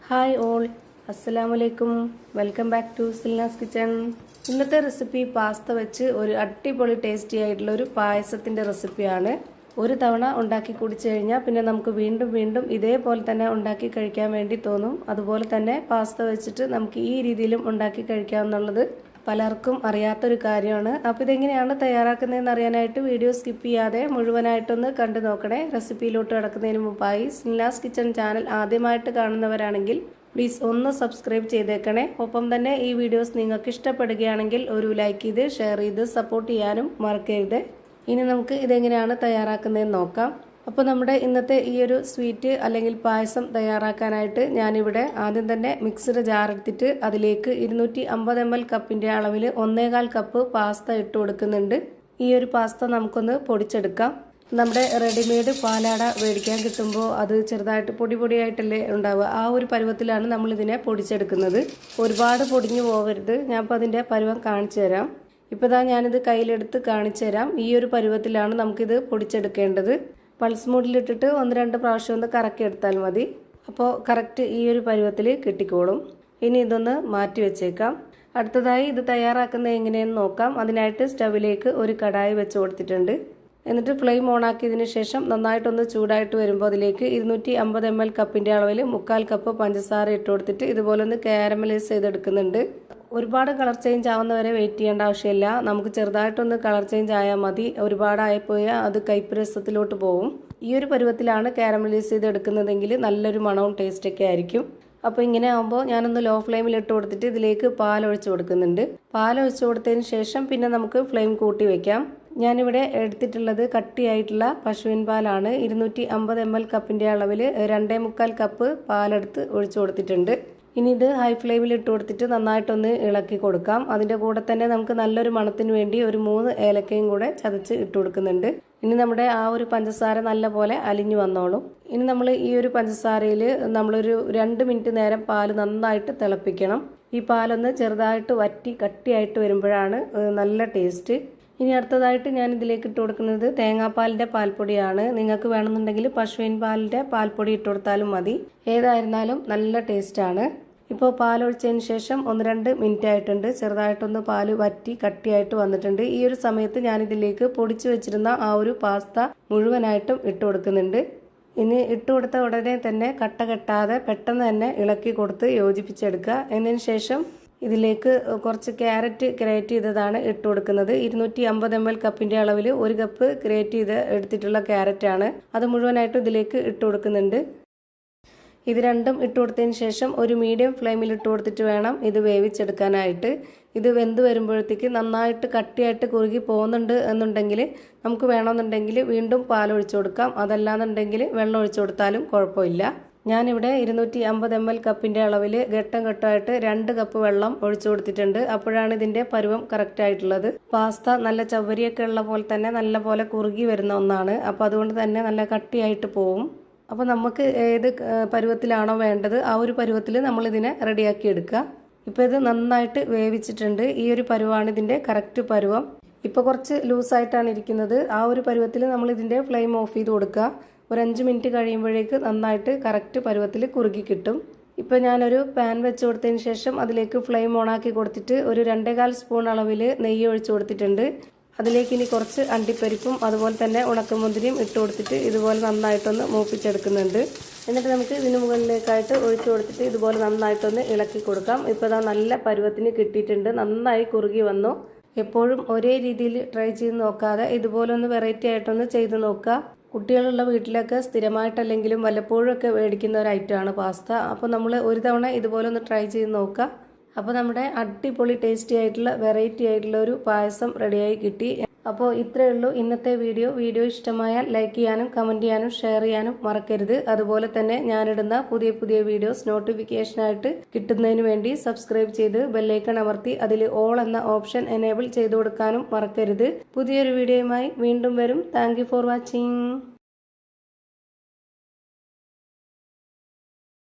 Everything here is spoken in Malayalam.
ഹായ് ഓൾ, അസ്സലാമലൈക്കും. Welcome back to Silnas kitchen. ഇന്നത്തെ റെസിപ്പി പാസ്ത വെച്ച് ഒരു അടിപൊളി ടേസ്റ്റി ആയിട്ടുള്ള ഒരു പായസത്തിൻ്റെ റെസിപ്പിയാണ്. ഒരു തവണ ഉണ്ടാക്കി കുടിച്ചു കഴിഞ്ഞാൽ പിന്നെ നമുക്ക് വീണ്ടും വീണ്ടും ഇതേപോലെ തന്നെ ഉണ്ടാക്കി കഴിക്കാൻ വേണ്ടി തോന്നും. അതുപോലെ തന്നെ പാസ്ത വെച്ചിട്ട് നമുക്ക് ഈ രീതിയിലും ഉണ്ടാക്കി കഴിക്കാമെന്നുള്ളത് പലർക്കും അറിയാത്തൊരു കാര്യമാണ്. അപ്പോൾ ഇതെങ്ങനെയാണ് തയ്യാറാക്കുന്നതെന്ന് അറിയാനായിട്ട് വീഡിയോ സ്കിപ്പ് ചെയ്യാതെ മുഴുവനായിട്ടൊന്ന് കണ്ടു നോക്കണേ. റെസിപ്പിയിലോട്ട് കിടക്കുന്നതിന് മുമ്പായി സിൽനാസ് കിച്ചൺ ചാനൽ ആദ്യമായിട്ട് കാണുന്നവരാണെങ്കിൽ പ്ലീസ് ഒന്ന് സബ്സ്ക്രൈബ് ചെയ്തേക്കണേ. ഒപ്പം തന്നെ ഈ വീഡിയോസ് നിങ്ങൾക്ക് ഇഷ്ടപ്പെടുകയാണെങ്കിൽ ഒരു ലൈക്ക് ചെയ്ത് ഷെയർ ചെയ്ത് സപ്പോർട്ട് ചെയ്യാനും മറക്കരുത്. ഇനി നമുക്ക് ഇതെങ്ങനെയാണ് തയ്യാറാക്കുന്നതെന്ന് നോക്കാം. അപ്പോൾ നമ്മുടെ ഇന്നത്തെ ഈ ഒരു സ്വീറ്റ് അല്ലെങ്കിൽ പായസം തയ്യാറാക്കാനായിട്ട് ഞാനിവിടെ ആദ്യം തന്നെ മിക്സഡ് ജാർ എടുത്തിട്ട് അതിലേക്ക് 250 ml കപ്പിൻ്റെ അളവിൽ 1/4 കപ്പ് പാസ്ത ഇട്ട് കൊടുക്കുന്നുണ്ട്. ഈ ഒരു പാസ്ത നമുക്കൊന്ന് പൊടിച്ചെടുക്കാം. നമ്മുടെ റെഡിമെയ്ഡ് പാലാട മേടിക്കാൻ കിട്ടുമ്പോൾ അത് ചെറുതായിട്ട് പൊടിയായിട്ടല്ലേ ഉണ്ടാവുക. ആ ഒരു പരുവത്തിലാണ് നമ്മളിതിനെ പൊടിച്ചെടുക്കുന്നത്. ഒരുപാട് പൊടിഞ്ഞു പോകരുത്. ഞാനിപ്പോൾ അതിൻ്റെ പരുവം കാണിച്ചു തരാം. ഇപ്പോൾ ഞാനിത് കയ്യിലെടുത്ത് കാണിച്ചു തരാം. ഈ ഒരു പരുവത്തിലാണ് നമുക്കിത് പൊടിച്ചെടുക്കേണ്ടത്. പൾസ് മോഡിലിട്ടിട്ട് 1-2 പ്രാവശ്യം ഒന്ന് കറക്കി എടുത്താൽ മതി. അപ്പോൾ കറക്റ്റ് ഈ ഒരു പരുവത്തിൽ കിട്ടിക്കോളും. ഇനി ഇതൊന്ന് മാറ്റി വെച്ചേക്കാം. അടുത്തതായി ഇത് തയ്യാറാക്കുന്നത് എങ്ങനെയെന്ന് നോക്കാം. അതിനായിട്ട് സ്റ്റവിലേക്ക് ഒരു കടായി വെച്ച് കൊടുത്തിട്ടുണ്ട്. എന്നിട്ട് ഫ്ലെയിം ഓണാക്കിയതിന് ശേഷം നന്നായിട്ടൊന്ന് ചൂടായിട്ട് വരുമ്പോൾ അതിലേക്ക് 250 ml കപ്പിൻ്റെ അളവിൽ 1/4 കപ്പ് പഞ്ചസാര ഇട്ട് കൊടുത്തിട്ട് ഇതുപോലെ ഒന്ന് കാരമലൈസ് ചെയ്തെടുക്കുന്നുണ്ട്. ഒരുപാട് കളർ ചേഞ്ച് ആവുന്നവരെ വെയിറ്റ് ചെയ്യേണ്ട ആവശ്യമില്ല. നമുക്ക് ചെറുതായിട്ടൊന്ന് കളർ ചേഞ്ച് ആയാൽ മതി. ഒരുപാടായിപ്പോയാൽ അത് കയ്പ്പ് രസത്തിലോട്ട് പോകും. ഈ ഒരു പരുവത്തിലാണ് കാരമലൈസ് ചെയ്തെടുക്കുന്നതെങ്കിൽ നല്ലൊരു മണവും ടേസ്റ്റൊക്കെ ആയിരിക്കും. അപ്പോൾ ഇങ്ങനെ ആകുമ്പോൾ ഞാനൊന്ന് ലോ ഫ്ലെയിമിൽ ഇട്ട് കൊടുത്തിട്ട് ഇതിലേക്ക് പാലൊഴിച്ച് കൊടുക്കുന്നുണ്ട്. പാലൊഴിച്ച് കൊടുത്തതിന് ശേഷം പിന്നെ നമുക്ക് ഫ്ലെയിം കൂട്ടി വയ്ക്കാം. ഞാനിവിടെ എടുത്തിട്ടുള്ളത് കട്ടിയായിട്ടുള്ള പശുവിൻ പാലാണ്. 250 ml കപ്പിൻ്റെ അളവിൽ 2.25 കപ്പ് പാലെടുത്ത് ഒഴിച്ചു കൊടുത്തിട്ടുണ്ട്. ഇനി ഇത് ഹൈ ഫ്ലെയിമിൽ ഇട്ട് കൊടുത്തിട്ട് നന്നായിട്ടൊന്ന് ഇളക്കി കൊടുക്കാം. അതിൻ്റെ കൂടെ തന്നെ നമുക്ക് നല്ലൊരു മണത്തിന് വേണ്ടി ഒരു 3 ഏലക്കയും കൂടെ ചതച്ച് ഇട്ട് കൊടുക്കുന്നുണ്ട്. ഇനി നമ്മുടെ ആ ഒരു പഞ്ചസാര നല്ലപോലെ അലിഞ്ഞു വന്നോളും. ഇനി നമ്മൾ ഈ ഒരു പഞ്ചസാരയിൽ നമ്മളൊരു 2 മിനിറ്റ് നേരം പാല് നന്നായിട്ട് തിളപ്പിക്കണം. ഈ പാലൊന്ന് ചെറുതായിട്ട് വറ്റി കട്ടിയായിട്ട് വരുമ്പോഴാണ് നല്ല ടേസ്റ്റ്. ഇനി അടുത്തതായിട്ട് ഞാൻ ഇതിലേക്ക് ഇട്ട് കൊടുക്കുന്നത് തേങ്ങാപ്പാലിൻ്റെ പാൽപ്പൊടിയാണ്. നിങ്ങൾക്ക് വേണമെന്നുണ്ടെങ്കിൽ പശുവിൻ പാലിൻ്റെ പാൽപ്പൊടി ഇട്ട് കൊടുത്താലും മതി. ഏതായിരുന്നാലും നല്ല ടേസ്റ്റാണ്. ഇപ്പോൾ പാലൊഴിച്ചതിന് ശേഷം 1-2 മിനിറ്റ് ആയിട്ടുണ്ട്. ചെറുതായിട്ടൊന്ന് പാല് വറ്റി കട്ടിയായിട്ട് വന്നിട്ടുണ്ട്. ഈ ഒരു സമയത്ത് ഞാനിതിലേക്ക് പൊടിച്ചു വെച്ചിരുന്ന ആ ഒരു പാസ്ത മുഴുവനായിട്ടും ഇട്ട് കൊടുക്കുന്നുണ്ട്. ഇനി ഇട്ട് കൊടുത്ത ഉടനെ തന്നെ കട്ട കെട്ടാതെ പെട്ടെന്ന് തന്നെ ഇളക്കി കൊടുത്ത് യോജിപ്പിച്ചെടുക്കുക. എന്നതിന് ശേഷം ഇതിലേക്ക് കുറച്ച് ക്യാരറ്റ് ഗ്രേറ്റ് ചെയ്തതാണ് ഇട്ട് കൊടുക്കുന്നത്. 250 ml കപ്പിൻ്റെ അളവിൽ 1 കപ്പ് ഗ്രേറ്റ് ചെയ്ത് എടുത്തിട്ടുള്ള ക്യാരറ്റാണ്. അത് മുഴുവനായിട്ടും ഇതിലേക്ക് ഇട്ട് കൊടുക്കുന്നുണ്ട്. ഇത് രണ്ടും ഇട്ട് കൊടുത്തതിന് ശേഷം ഒരു മീഡിയം ഫ്ലെയിമിൽ ഇട്ട് കൊടുത്തിട്ട് വേണം ഇത് വേവിച്ചെടുക്കാനായിട്ട്. ഇത് വെന്ത് വരുമ്പോഴത്തേക്ക് നന്നായിട്ട് കട്ടിയായിട്ട് കുറുകി പോകുന്നുണ്ട് എന്നുണ്ടെങ്കിൽ നമുക്ക് വേണമെന്നുണ്ടെങ്കിൽ വീണ്ടും പാലൊഴിച്ചു കൊടുക്കാം. അതല്ലാന്നുണ്ടെങ്കിൽ വെള്ളം ഒഴിച്ചു കൊടുത്താലും കുഴപ്പമില്ല. ഞാനിവിടെ 250 ml കപ്പിൻ്റെ അളവിൽ ഘട്ടം ഘട്ടമായിട്ട് 2 കപ്പ് വെള്ളം ഒഴിച്ചു കൊടുത്തിട്ടുണ്ട്. അപ്പോഴാണ് ഇതിൻ്റെ പരുവം കറക്റ്റ് ആയിട്ടുള്ളത്. പാസ്ത നല്ല ചവ്വരിയൊക്കെ ഉള്ള പോലെ തന്നെ നല്ല പോലെ കുറുകി വരുന്ന ഒന്നാണ്. അപ്പോൾ അതുകൊണ്ട് തന്നെ നല്ല കട്ടിയായിട്ട് പോവും. അപ്പോൾ നമുക്ക് ഏത് പരുവത്തിലാണോ വേണ്ടത് ആ ഒരു പരുവത്തിൽ നമ്മളിതിനെ റെഡിയാക്കി എടുക്കുക. ഇപ്പോൾ ഇത് നന്നായിട്ട് വേവിച്ചിട്ടുണ്ട്. ഈ ഒരു പരുവാണ് ഇതിൻ്റെ കറക്റ്റ് പരുവം. ഇപ്പോൾ കുറച്ച് ലൂസായിട്ടാണ് ഇരിക്കുന്നത്. ആ ഒരു പരുവത്തിൽ നമ്മളിതിൻ്റെ ഫ്ലെയിം ഓഫ് ചെയ്ത് കൊടുക്കുക. ഒരു 5 മിനിറ്റ് കഴിയുമ്പോഴേക്ക് നന്നായിട്ട് കറക്റ്റ് പരുവത്തിൽ കുറുകി കിട്ടും. ഇപ്പോൾ ഞാനൊരു പാൻ വെച്ച് കൊടുത്തതിന് ശേഷം അതിലേക്ക് ഫ്ലെയിം ഓണാക്കി കൊടുത്തിട്ട് ഒരു 2.25 സ്പൂൺ അളവിൽ നെയ്യ് ഒഴിച്ച് കൊടുത്തിട്ടുണ്ട്. അതിലേക്ക് ഇനി കുറച്ച് അണ്ടിപ്പരിപ്പും അതുപോലെ തന്നെ ഉണക്കമുന്തിരിയും ഇട്ട് കൊടുത്തിട്ട് ഇതുപോലെ നന്നായിട്ടൊന്ന് മൂപ്പിച്ചെടുക്കുന്നുണ്ട്. എന്നിട്ട് നമുക്ക് ഇതിന് മുകളിലേക്കായിട്ട് ഒഴിച്ചു കൊടുത്തിട്ട് ഇതുപോലെ നന്നായിട്ടൊന്ന് ഇളക്കി കൊടുക്കാം. ഇപ്പോൾ നല്ല പരുവത്തിന് കിട്ടിയിട്ടുണ്ട്. നന്നായി കുറുകി വന്നു. എപ്പോഴും ഒരേ രീതിയിൽ ട്രൈ ചെയ്ത് നോക്കാതെ ഇതുപോലെ ഒന്ന് വെറൈറ്റി ആയിട്ടൊന്ന് ചെയ്ത് നോക്കുക. കുട്ടികളുള്ള വീട്ടിലൊക്കെ സ്ഥിരമായിട്ടല്ലെങ്കിലും വല്ലപ്പോഴും ഒക്കെ മേടിക്കുന്ന ഒരു ഐറ്റമാണ് പാസ്ത. അപ്പോൾ നമ്മൾ ഒരു തവണ ഇതുപോലെ ഒന്ന് ട്രൈ ചെയ്ത് നോക്കുക. അപ്പോൾ നമ്മുടെ അടിപൊളി ടേസ്റ്റി ആയിട്ടുള്ള വെറൈറ്റി ആയിട്ടുള്ള ഒരു പായസം റെഡിയായി കിട്ടി. അപ്പോൾ ഇത്രയേ ഉള്ളൂ ഇന്നത്തെ വീഡിയോ ഇഷ്ടമായാൽ ലൈക്ക് ചെയ്യാനും കമൻറ്റ് ചെയ്യാനും ഷെയർ ചെയ്യാനും മറക്കരുത്. അതുപോലെ തന്നെ ഞാനിടുന്ന പുതിയ വീഡിയോസ് നോട്ടിഫിക്കേഷനായിട്ട് കിട്ടുന്നതിന് വേണ്ടി സബ്സ്ക്രൈബ് ചെയ്ത് ബെല്ലൈക്കൺ അമർത്തി അതിൽ ഓൾ എന്ന ഓപ്ഷൻ എനേബിൾ ചെയ്ത് കൊടുക്കാനും മറക്കരുത്. പുതിയൊരു വീഡിയോയുമായി വീണ്ടും വരും. Thank you for watching.